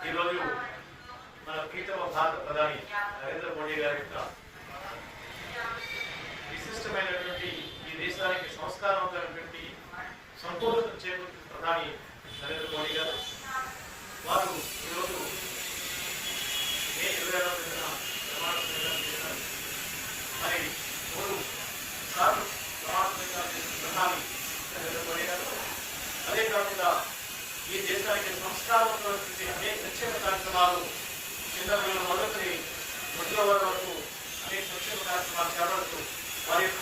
ఈరోజు మన ప్రీతమ భారత ప్రధాని నరేంద్ర మోడీ గారి యొక్క విశిష్టమైనటువంటి ఈ దేశానికి సంస్కారవంతమైనటువంటి సంపూర్ణత చేకూర్చిన ప్రధాని నరేంద్ర మోడీ గారు వారు ఈరోజు మే 26న ప్రమాణ స్వీకారం చేశారు. మరి 3 సార్లు ప్రమాణ స్వీకారం చేసిన ప్రధాని నరేంద్ర మోడీ గారు అదే కాకుండా ఈ దేశానికి సంస్కారవంతమైనటువంటి అనేక సంక్షేమ కార్యక్రమాలు చిన్నపిల్లల మొదటి వృద్ధుల వరకు అనేక సంక్షేమ కార్యక్రమాలు చేపడుతూ వారి యొక్క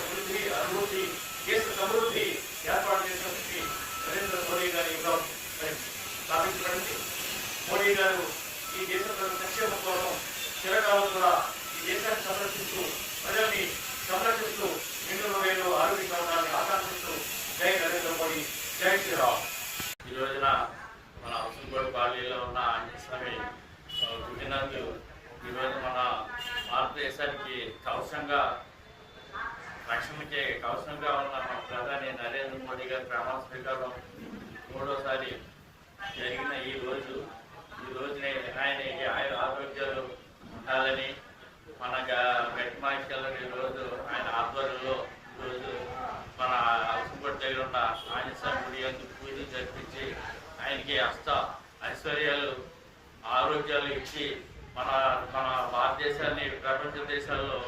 అభివృద్ధి దేశ సమృద్ధి ఏర్పాటు చేసినటువంటి నరేంద్ర మోడీ గారి యుగం స్థాపించబడింది. మోడీ గారు ఈ దేశ ప్రజల సంక్షేమం కోసం చిరకాలం కూడా ఈ దేశాన్ని సంరక్షిస్తూ ప్రజల్ని సంరక్షిస్తూ నిండు వేలు ఆరోగ్యంగా ఉండాలని ఆకాంక్షిస్తూ జై నరేంద్ర మోడీ, జై శ్రీరామ్. ఈ రోజున మన హౌసింగ్ కాలనీలో ఉన్న ఆంజనేయస్వామి పుట్టినందు ఈరోజు మన భారతదేశానికి కవచంగా రక్షణకి కవచంగా ఉన్న మన ప్రధాని నరేంద్ర మోడీ గారి ప్రమాణ స్వీకారం 3వసారి జరిగిన ఈ రోజునే ఆయనకి ఆరోగ్యాలు ఉండాలని మన గట్టిమాయికల్లో ఈరోజు ఆయన ఆధ్వర్యంలో ఈరోజు మన హౌసింగ్ దగ్గర ఉన్న ఆంజనేయస్వామి గుడి అందుకు పూజలు జరిపించి ఆయనకి ఐశ్వర్యాలు ఆరోగ్యాలు ఇచ్చి మన భారతదేశాన్ని ప్రపంచ దేశాల్లో